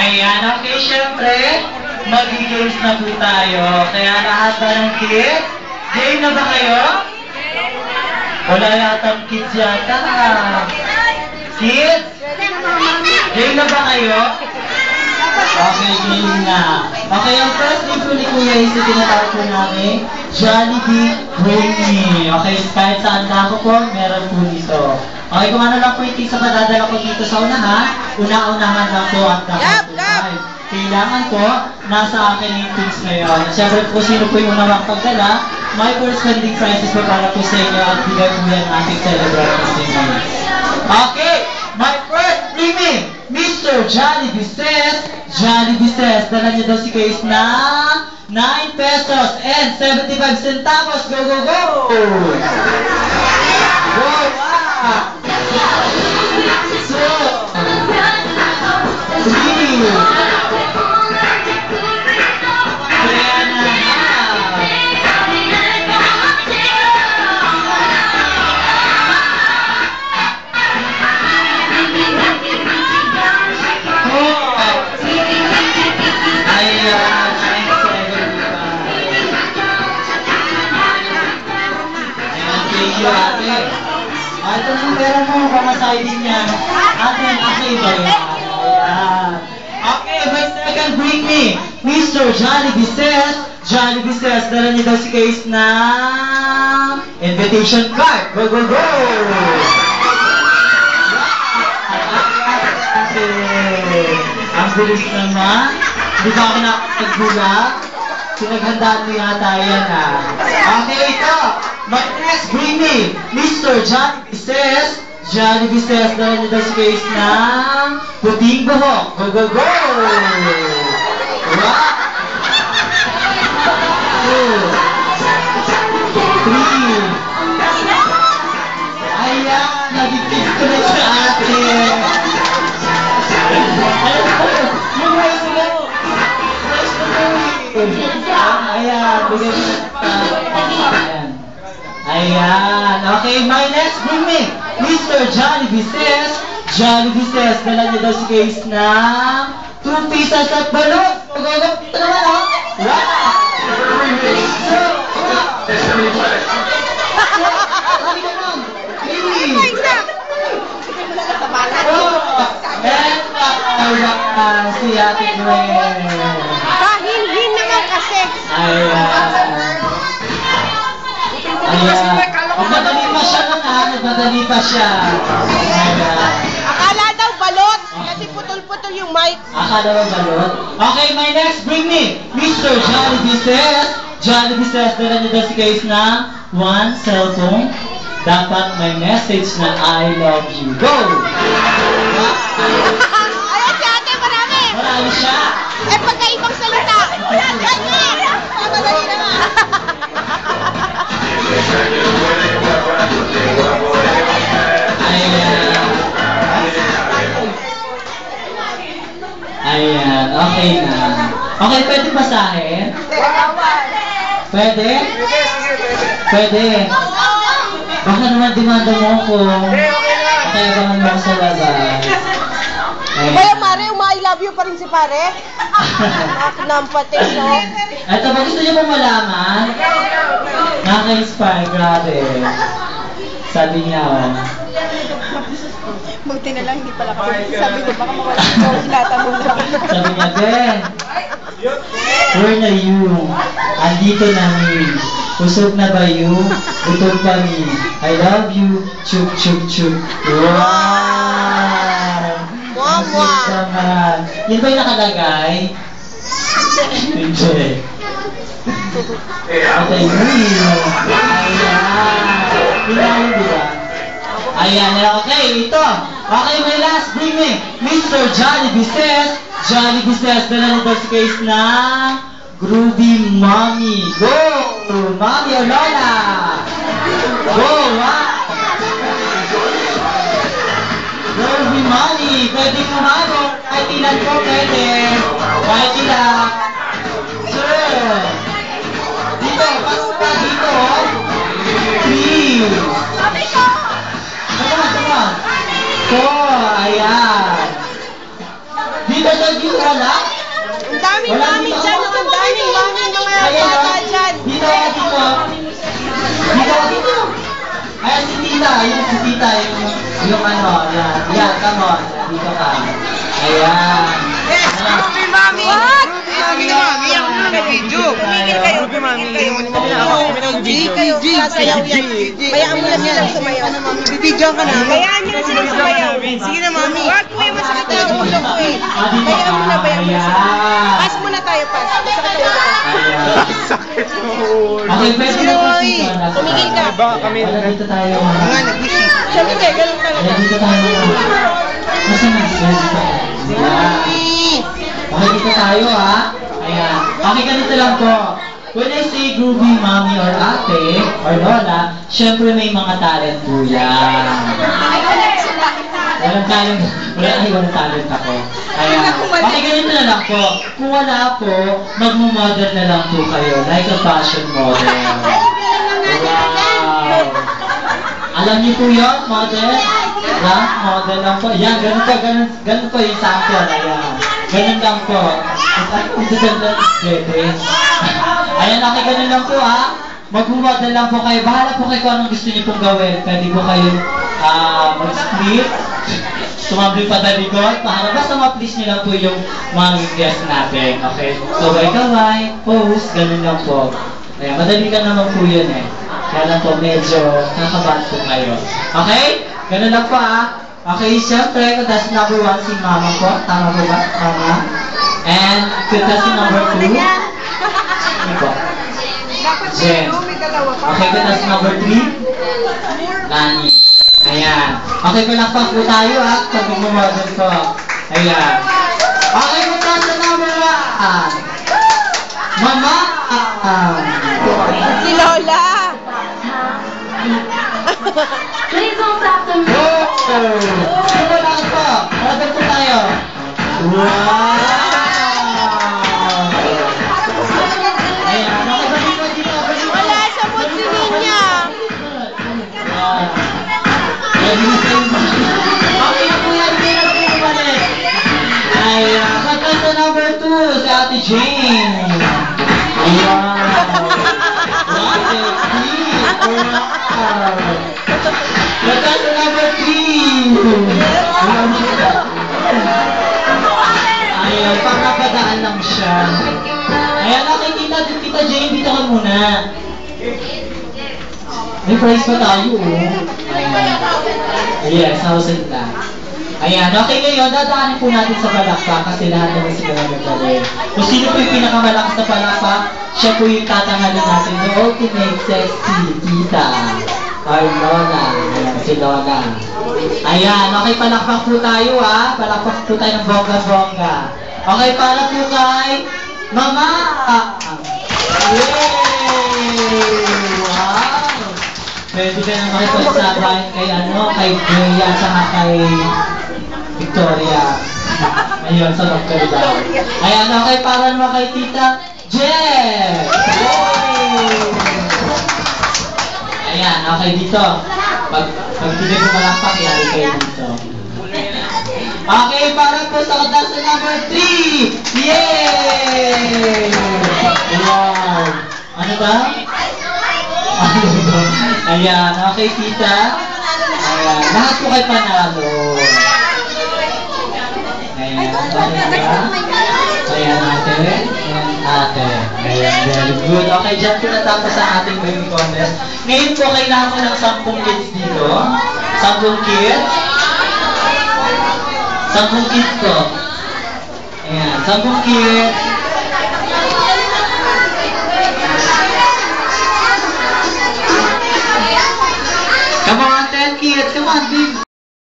Ayan, okay, syempre, mag-games na po tayo. Kaya lahat ba ng kids? Game na ba kayo? Wala yatang kids yata. Kids? Game na ba kayo? Okay, game na. Okay, ang first game po ni Kuya is tinatawag po namin Jollibee Bring Me. Okay, kahit saan na ako po, meron po dito. Okay, kung ano lang po yung sa padadala ko dito sa unahan, una-unahan lang po at nakapulay. Kailangan po, nasa akin yung things ngayon. Siyempre po, sino po yung unang pagdala, may corresponding prizes po para po sa inyo at bigay po yan ating celebrate ngayon. Okay, my first premium, Mr. Jollibee says, dala niyo daw si Case na 9 pesos and 75 centavos. Go, go, go! Go, wow! So, 3. Ito yung meron mo mga siding niya. Atin, okay ba yun? Okay, by second, bring me. Mr. Jollibee says, dala niyo daw si Case na invitation card. Go, go, go! Ang bilis naman. Di ba ako nakapagbulag? Sinaghandaan mo yata yan Okay, ito. My next bring me. Mr. Jollibee says, dala niyo daw si Case ng puting buhok. Go, go, go! Wow! 2, 3. Ayan, nagigit ko na sa atin. Yung rice mo. Ayan, bigay mo na. Ayan. Okay, my next bring me. Mr. Jollibee says, dala niyo daw si Case ng 2 pieces at balot. Go, go, go. Ito naman, oh. Wow! And si Ate Gwen. Pahinhin naman kasi. Ayan. Nagmadali pa siya nagmadali pa siya. Ayan. Akala daw balot, kasi putol-putol yung mic. Akala daw balot? Okay, my next bring me. Mr. Jollibee says, dala niyo daw si Case na 1 cellphone. Dapat may message na I love you. Go! Ayan si ate, marami. Marami siya. Eh, pagkaibang salita. Ayan nga. Madali naman. Ayan, okay na. Okay, pwede basahin? Pwede? Pwede. Baka naman demanda mo ako. Kaya bangan mo sa labas. Kaya Mare, I love you pa rin si pare. Nampating, no? Ito, ba gusto niyo pong malaman? Nakaka-inspire, grabe. Sabi niya, Buti na lang, hindi pala ako. Sabi niya, baka mawala ko, tinatanong lang. Sabi niya, Ben, where na you? Andito na me. Usog na ba you? Butog pa me. I love you. Chuk, chuk, chuk. Wow! Wow! Naman. Yun ba yung nakalagay? Hindi. Atay mo yun. Ayan. Di ba? Ayan, okay, ito. Okay, my last bring me. Mr. Jollibee says, dala niyo daw si Case na Groovy Mommy. Go! Mommy o Lola! Go! Wow! Groovy Mommy! Pwede kumano. Kahit ilan po, pwede. Kahit ilan. Sir! Dito, pasok ka dito. 3. Come on. 4, ayan. Dito sa dito, Daming mami dyan, oh. Daming mami mga bata dyan. Dito. Ayan si tita, yung ano, yan, come on. Dito ka. Ayan. Ruby mami! What? Sige na, mami. Ako na nag-video. Tumigil kayo. Hindi kayo sasayaw yan. Bayaan mo lang silang sumayaw. Bibidyoan ka na. Bayaan nyo na silang sumayaw. Sige na, mami. Wag mo yung masakit ang ulo ko eh. Bayaan mo na. Pass muna tayo, pass. Masakit ang ulo ko. Okay, pwede na po dito. Tumigil ka. Wala dito tayo. Nga, nag-wish. Siyempre, ganun talaga. Wala dito tayo. Masa na? Okay, dito tayo ha. Ayan. Okay, ganito lang po. When I say groovy mommy or ate or lola, syempre may mga talent po yan. Walang talent ako. Ayan. Okay, ganito na lang po. Kung wala po, magmumodel na lang po kayo. Like a fashion model. Wow! Alam niyo po yun, model? Ha? Model lang po. Yan, ganun po yung sample. Ayan. Ganun lang po. Ayan, okay, ganun lang po ha. Mag-model lang po kayo. Bahala po kayo kung anong gusto niyo pong gawin. Pwede po kayo mag-split. Tumabli pa sa likod. Basta ma-please niyo lang po yung mga guest natin. Okay? So, kaway, pose, ganun lang po. Ayan, madali ka naman po yun eh. Kaya lang po, medyo nakabahan po kayo. Okay? Ganun lang po ha. Okay, syempre, contestant number 1 si Mama po. Tama po ba? Mama. And contestant number 2. Ano po? Jen. Okay, contestant number 3. Nani. Ayan. Okay, palakpak po tayo ha. Pag bumodel ko. Ayan. Okay, contestant number 1. Mama. Si Lola. Please don't stop them. Sino lang po? Model po tayo. Wow! Ayan. Okay, dito. Wala sa mood si Ninya. Ready na kayo. Okay na po yan. Hindi na po bumalik. Ayan. Contestant number 2, si Ate Jane. Wow! Wow, sexy. Wow! Contestant number 3. Ayan, pagkapadaan lang siya. Ayan, okay, Tita Jane, dito ka muna. May prize pa tayo, oh. Yes, 1,000 na. Ayan, okay ngayon, dadaanin po natin sa palakpak kasi lahat naman sila nagagaling. Kung sino po yung pinakamalakas na palakpak, siya po yung tatangalin natin. The ultimate sexy tita. Ay, Lola. Ayan, si Lola. Ayan, okay, palakpak po tayo ha. Palakpak po tayo ng bongga-bongga. Okay, para po kay Mama. Yay! Wow! Pwede ka na makipagsabayan kay Bea at saka kay Victoria. Ayun, sa Dr. Daw. Ayan, okay, para naman kay Tita Jen! Yay! Ayan, okay, dito. Pag hindi ko malakpak, yari kayo dito. Okay, para po sa contestant number 3! Yay! Wow! Ano ba? Ayan, okay, tita. Ayan, lahat po kayo panalo. Ayan, okay ba? Ayan, ate. Ate. Ayan, very good. Okay, dyan po natapos ang ating baby contest. Ngayon po, kailangan ko ng 10 kids dito. 10 kids. 10 kids to. Ayan, 10 kids.